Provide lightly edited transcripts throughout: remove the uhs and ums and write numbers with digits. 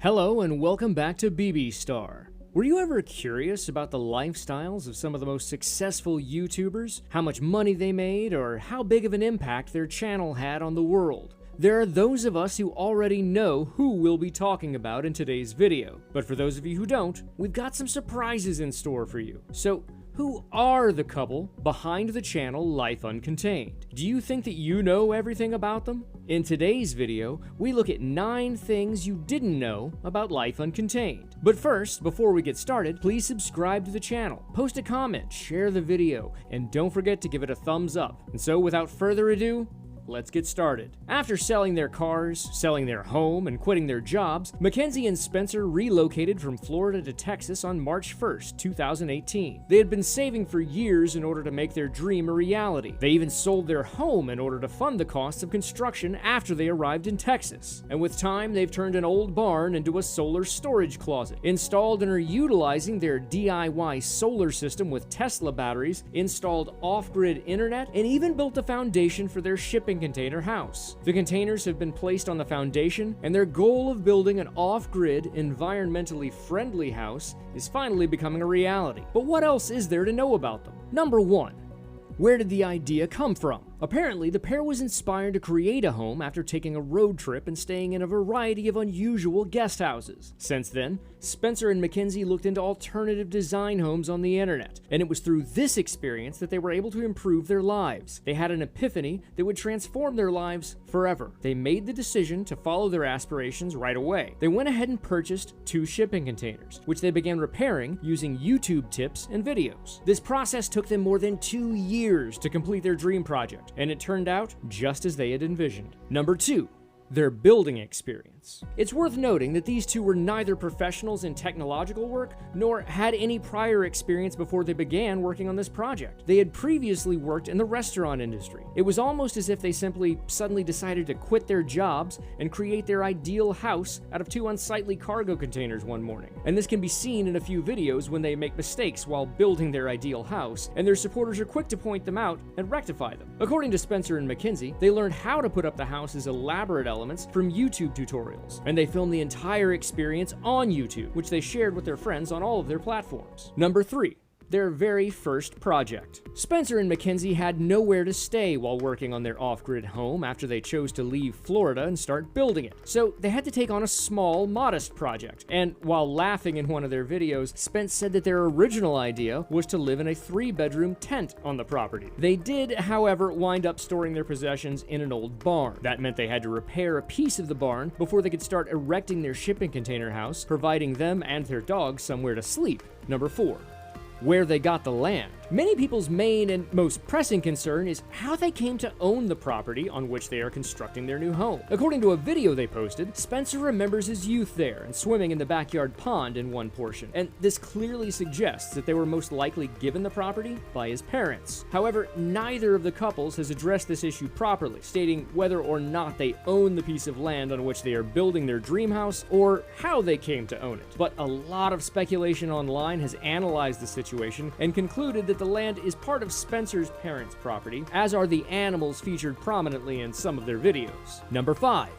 Hello and welcome back to BB Star. Were you ever curious about the lifestyles of some of the most successful YouTubers? How much money they made, or how big of an impact their channel had on the world? There are those of us who already know who we'll be talking about in today's video. But for those of you who don't, we've got some surprises in store for you. So, who are the couple behind the channel Life Uncontained? Do you think that you know everything about them? In today's video, we look at 9 things you didn't know about Life Uncontained. But first, before we get started, please subscribe to the channel, post a comment, share the video, and don't forget to give it a thumbs up. And so without further ado, let's get started. After selling their cars, selling their home, and quitting their jobs, Mackenzie and Spencer relocated from Florida to Texas on March 1st, 2018. They had been saving for years in order to make their dream a reality. They even sold their home in order to fund the costs of construction after they arrived in Texas. And with time, they've turned an old barn into a solar storage closet, installed and are utilizing their DIY solar system with Tesla batteries, installed off-grid internet, and even built a foundation for their shipping container house. The containers have been placed on the foundation, and their goal of building an off-grid, environmentally friendly house is finally becoming a reality. But what else is there to know about them? Number 1. Where did the idea come from? Apparently, the pair was inspired to create a home after taking a road trip and staying in a variety of unusual guest houses. Since then, Spencer and Mackenzie looked into alternative design homes on the internet, and it was through this experience that they were able to improve their lives. They had an epiphany that would transform their lives forever. They made the decision to follow their aspirations right away. They went ahead and purchased 2 shipping containers, which they began repairing using YouTube tips and videos. This process took them more than 2 years to complete their dream project, and it turned out just as they had envisioned. Number 2. Their building experience. It's worth noting that these two were neither professionals in technological work, nor had any prior experience before they began working on this project. They had previously worked in the restaurant industry. It was almost as if they simply suddenly decided to quit their jobs and create their ideal house out of 2 unsightly cargo containers one morning. And this can be seen in a few videos when they make mistakes while building their ideal house, and their supporters are quick to point them out and rectify them. According to Spencer and Mackenzie, they learned how to put up the house's elaborate elements from YouTube tutorials, and they filmed the entire experience on YouTube, which they shared with their friends on all of their platforms. Number 3. Their very first project. Spencer and Mackenzie had nowhere to stay while working on their off-grid home after they chose to leave Florida and start building it. So they had to take on a small, modest project. And while laughing in one of their videos, Spence said that their original idea was to live in a 3-bedroom tent on the property. They did, however, wind up storing their possessions in an old barn. That meant they had to repair a piece of the barn before they could start erecting their shipping container house, providing them and their dogs somewhere to sleep. Number 4. Where they got the land. Many people's main and most pressing concern is how they came to own the property on which they are constructing their new home. According to a video they posted, Spencer remembers his youth there and swimming in the backyard pond in one portion, and this clearly suggests that they were most likely given the property by his parents. However, neither of the couples has addressed this issue properly, stating whether or not they own the piece of land on which they are building their dream house or how they came to own it. But a lot of speculation online has analyzed the situation and concluded that the land is part of Spencer's parents' property, as are the animals featured prominently in some of their videos. Number 5.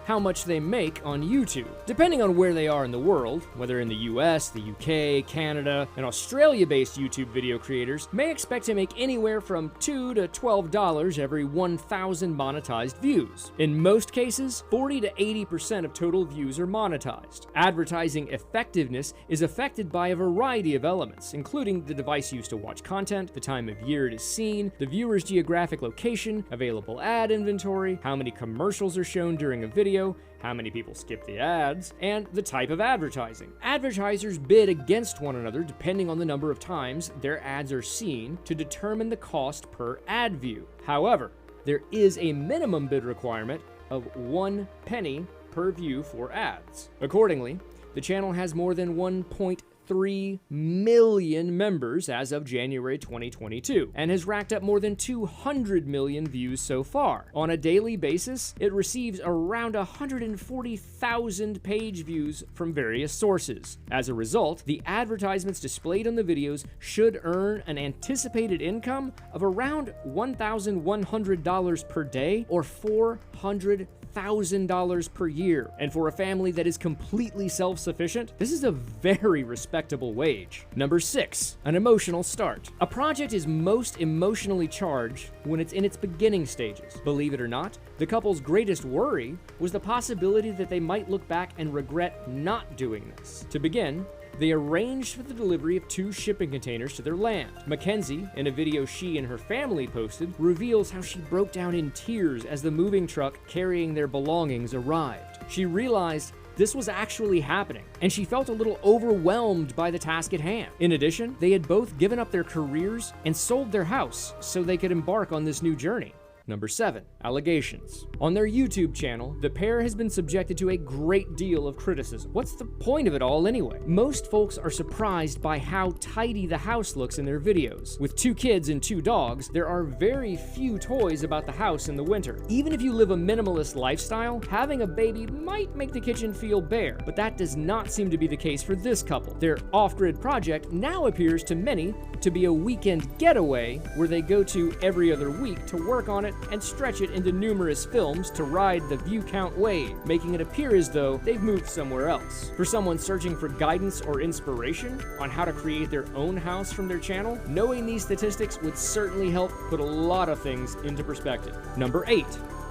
How much they make on YouTube. Depending on where they are in the world, whether in the US, the UK, Canada, and Australia-based YouTube video creators may expect to make anywhere from $2 to $12 every 1,000 monetized views. In most cases, 40 to 80% of total views are monetized. Advertising effectiveness is affected by a variety of elements, including the device used to watch content, the time of year it is seen, the viewer's geographic location, available ad inventory, how many commercials are shown during a video, how many people skip the ads, and the type of advertising. Advertisers bid against one another depending on the number of times their ads are seen to determine the cost per ad view. However, there is a minimum bid requirement of 1 penny per view for ads. Accordingly, the channel has more than 1.3 1.3 million members as of January 2022, and has racked up more than 200 million views so far. On a daily basis, it receives around 140,000 page views from various sources. As a result, the advertisements displayed on the videos should earn an anticipated income of around $1,100 per day or $400,000 per year. And for a family that is completely self-sufficient, this is a very respectable wage. Number 6, an emotional start. A project is most emotionally charged when it's in its beginning stages. Believe it or not, the couple's greatest worry was the possibility that they might look back and regret not doing this. To begin, they arranged for the delivery of 2 shipping containers to their land. Mackenzie, in a video she and her family posted, reveals how she broke down in tears as the moving truck carrying their belongings arrived. She realized this was actually happening, and she felt a little overwhelmed by the task at hand. In addition, they had both given up their careers and sold their house so they could embark on this new journey. Number 7, allegations. On their YouTube channel, the pair has been subjected to a great deal of criticism. What's the point of it all anyway? Most folks are surprised by how tidy the house looks in their videos. With 2 kids and 2 dogs, there are very few toys about the house in the winter. Even if you live a minimalist lifestyle, having a baby might make the kitchen feel bare, but that does not seem to be the case for this couple. Their off-grid project now appears to many to be a weekend getaway where they go to every other week to work on it and stretch it into numerous films to ride the view count wave, making it appear as though they've moved somewhere else. For someone searching for guidance or inspiration on how to create their own house from their channel, knowing these statistics would certainly help put a lot of things into perspective. Number 8,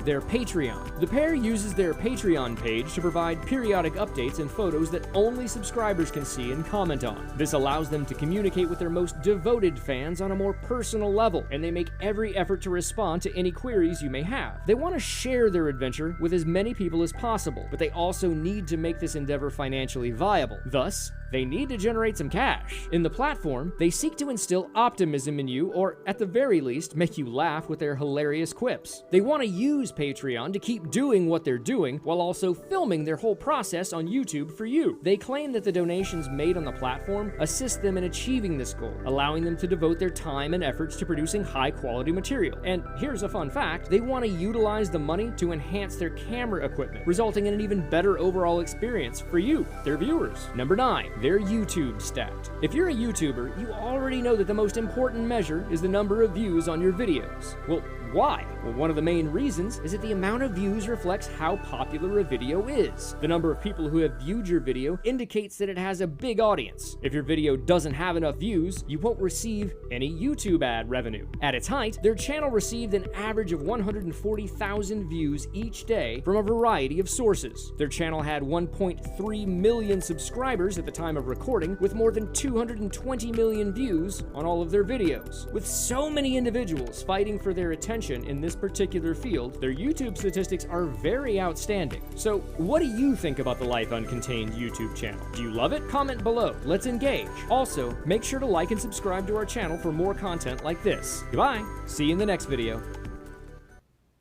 their Patreon. The pair uses their Patreon page to provide periodic updates and photos that only subscribers can see and comment on. This allows them to communicate with their most devoted fans on a more personal level, and they make every effort to respond to any queries you may have. They want to share their adventure with as many people as possible, but they also need to make this endeavor financially viable. Thus, they need to generate some cash. In the platform, they seek to instill optimism in you, or at the very least, make you laugh with their hilarious quips. They want to use Patreon to keep doing what they're doing while also filming their whole process on YouTube for you. They claim that the donations made on the platform assist them in achieving this goal, allowing them to devote their time and efforts to producing high-quality material. And here's a fun fact, they want to utilize the money to enhance their camera equipment, resulting in an even better overall experience for you, their viewers. Number 9, their YouTube stat. If you're a YouTuber, you already know that the most important measure is the number of views on your videos. Well, why? Well, one of the main reasons is that the amount of views reflects how popular a video is. The number of people who have viewed your video indicates that it has a big audience. If your video doesn't have enough views, you won't receive any YouTube ad revenue. At its height, their channel received an average of 140,000 views each day from a variety of sources. Their channel had 1.3 million subscribers at the time of recording, with more than 220 million views on all of their videos. With so many individuals fighting for their attention in this particular field, their YouTube statistics are very outstanding. So, what do you think about the Life Uncontained YouTube channel? Do you love it? Comment below. Let's engage. Also, make sure to like and subscribe to our channel for more content like this. Goodbye. See you in the next video.